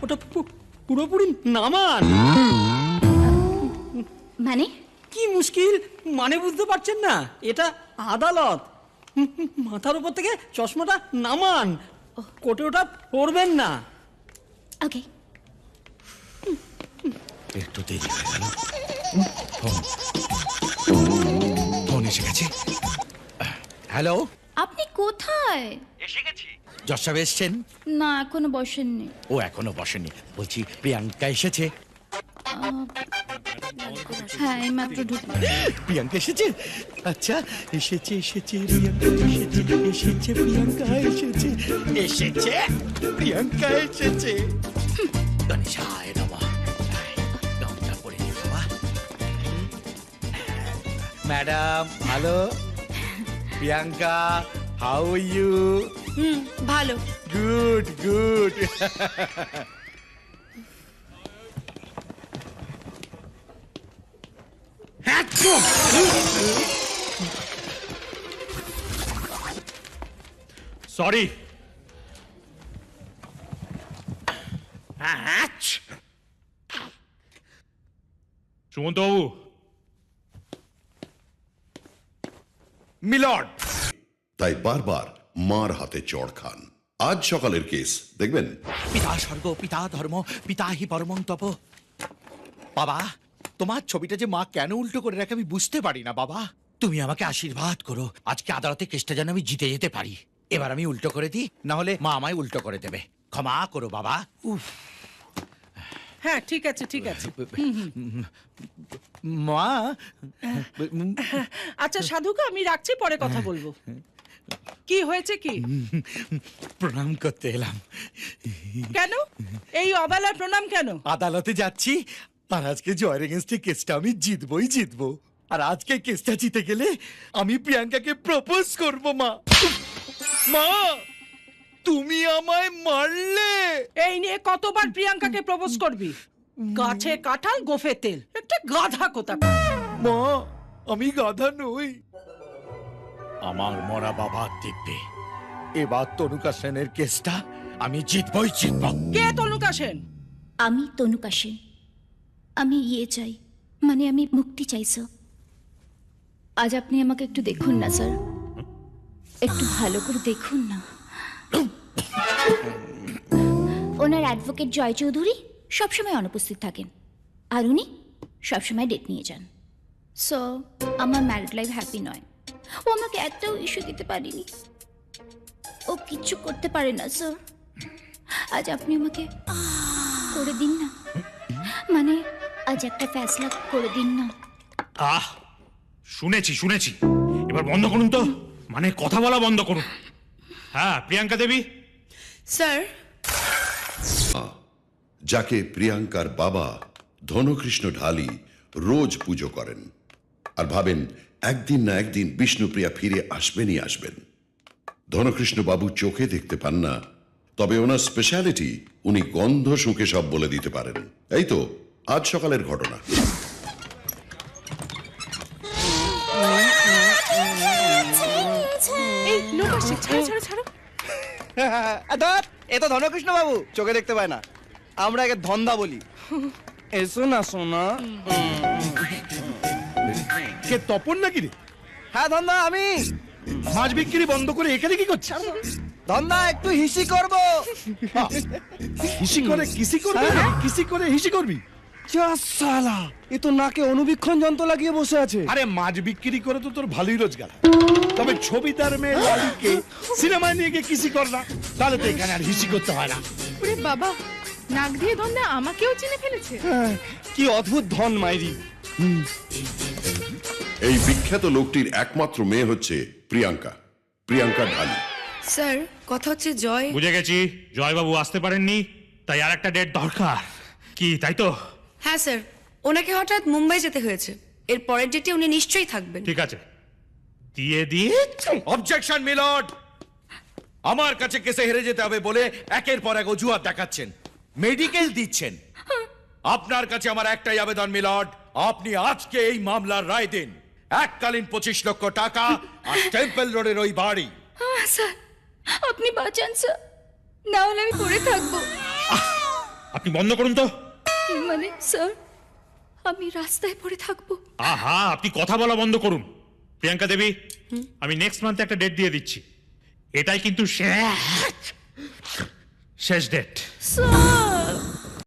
ওটা পুরোপুরি নামান। মানে কি মুশকিল, মানে বুঝতে পারছেন না? এটা আদালত। মাথার উপর থেকে চশমাটা নামান, কোটে ওটা পরবেন না। ওকে। একটু দেরি হয়ে গেল। ফোন এসে গেছে। হ্যালো, আপনি কোথায়? এসে গেছি। জজ সাহেব এসছেন? না, এখনো বসেননি। ও এখনো বসেনি। বলছি প্রিয়াঙ্কা এসেছে? হ্যাঁ, এইমাত্র ঢুকলো। প্রিয়াঙ্কা এসেছে? আচ্ছা, এসেছে এসেছে প্রিয়াঙ্কা এসেছে, এসেছে প্রিয়াঙ্কা এসেছে, এসেছে প্রিয়াঙ্কা এসেছে। গণেশায় নমঃ। গামছা পরে নি বাবা। Madam hello, Priyanka how are you? ভালো। Good good. সরি। সুমন্তবাবু, মিলর্ড। তাই বারবার মার হাতে চড় খান। আজ সকালের কেস দেখবেন। পিতা স্বর্গ পিতা ধর্ম পিতা হি পরমং তপ। বাবা, তোমার ছবিটা যে মা কেন উল্টো করে রাখে আমি বুঝতে পারি না বাবা। তুমি আমাকে আশীর্বাদ করো, আজকে আদালতে কেসটা যেন আমি জিতে যেতে পারি। এবার আমি উল্টো করে দিই, না হলে মা আমায় উল্টো করে দেবে। ক্ষমা করো বাবা। উফ। হ্যাঁ, ঠিক আছে ঠিক আছে। মা। আচ্ছা সাধুকে আমি রাখছি, পরে কথা বলবো। কি হয়েছে কি? প্রণাম করতে এলাম। কেন এই অবেলায় প্রণাম কেন? আদালতে যাচ্ছি, আর আজকে জয়ের এগেনস্টে কেসটা আমি জিতবই জিতবো। আর আজকে কেসটা জিতে গেলে আমি প্রিয়াঙ্কাকে প্রপোজ করব। মা, মা তুমি আমায় মারলে। এই নিয়ে কতবার প্রিয়াঙ্কাকে প্রপোজ করবি? গাছে কাঁঠাল গোফে তেল, একটা গাধা কোথাকার। মা, আমি গাধা নই। আমার মরা বাবা দিব্যে এবার তনুকা সেনের কেসটা আমি জিতবই জিতব। কে তনুকা সেন? আমি তনুকা সেন। আমি চাই, মানে আমি মুক্তি চাই স্যার। আজ আপনি আমাকে একটু দেখুন না স্যার, একটু ভালো করে দেখুন না। ওনার অ্যাডভোকেট জয় চৌধুরী সবসময় অনুপস্থিত থাকেন, আর উনি সবসময় ডেট নিয়ে যান। সো আমার ম্যারিড লাইফ হ্যাপি নয়। ও আমাকে একটাও ইস্যু দিতে পারেনি, ও কিচ্ছু করতে পারে না স্যার। আজ আপনি আমাকে করে দিন না, মানে আজ একটা ফ্যাসলা করে দিন না। শুনেছি শুনেছি, এবার বন্ধ করুন তো, মানে কথা বলা বন্ধ করুন। হ্যাঁ, প্রিয়াঙ্কা দেবী। স্যার, যাকে প্রিয়াঙ্কার বাবা ধনকৃষ্ণ ঢালি রোজ পুজো করেন, আর ভাবেন একদিন না একদিন বিষ্ণুপ্রিয়া ফিরে আসবেনই আসবেন। ধনকৃষ্ণ বাবু চোখে দেখতে পান না, তবে ওনার স্পেশালিটি উনি গন্ধ শুঁকে সব বলে দিতে পারেন। এই তো আজ সকালের ঘটনা। এই লোক আসছে, ছাড়ো ছাড়ো ছাড়ো। এ তো ধনকৃষ্ণ বাবু, চোখে দেখতে পায় না, আমরা একে ধন্দা বলি। এসো না সোনা। কে তপন নাকি রে? হ্যাঁ ধন্দা আমি। মাছ বিক্রি বন্ধ করে এখানে কি করছিস? ধন্দা একটু হিসি করব। হিসি করে কিসি করবি? কিসি করে হিসি করবি? যা শালা, এ তো নাকে অনুবীক্ষণ যন্ত্র লাগিয়ে বসে আছে। আরে মাছ বিক্রি করে তো তোর ভালোই রোজগার, তবে ছবিদার মেয়ে লালিকে সিনেমায় নিয়ে গিয়ে কিসি কর না, তাহলে তো এখানে আর হিসি করতে হয় না। ওরে বাবা, নাক দিয়ে ধন্দা আমাকেও চিনে ফেলেছে। কি অদ্ভুত ধন মাইরি। এই বিখ্যাত লোকটির একমাত্র মেয়ে হচ্ছে প্রিয়াঙ্কা, প্রিয়াঙ্কা ঢালি। স্যার, কথা হচ্ছে জয়। বুঝে গেছি, জয়বাবু আসতে পারেননি, তাই আর একটা ডেট দরকার। কি তাই তো? হ্যাঁ স্যার, ওনাকে হঠাৎ মুম্বাই যেতে হয়েছে। এর পরের ডেটে উনি নিশ্চয়ই থাকবেন। ঠিক আছে, দিয়ে অবজেকশন মিলর্ড, আমার কাছে কেসে হেরে যেতে হবে বলে একের পর এক অজুহাত দেখাচ্ছেন, মেডিকেল দিচ্ছেন। আপনার কাছে আমার একটাই আবেদন মিলর্ড, আপনি আজকে এই মামলার রায় দিন। এককালীন 25 লক্ষ টাকা আর টেম্পল রোডের ওই বাড়ি। স্যার আপনি বাঁচান স্যার, না হলে আমি পড়ে থাকবো। আপনি বন্ধ করুন তো। মানে স্যার আমি রাস্তায় পড়ে থাকবো? আহা, আপনি কথা বলা বন্ধ করুন। প্রিয়াঙ্কা দেবী, আমি নেক্সট মান্থে একটা ডেট দিয়ে দিচ্ছি। এটাই কিন্তু শেষ ডেট। স্যার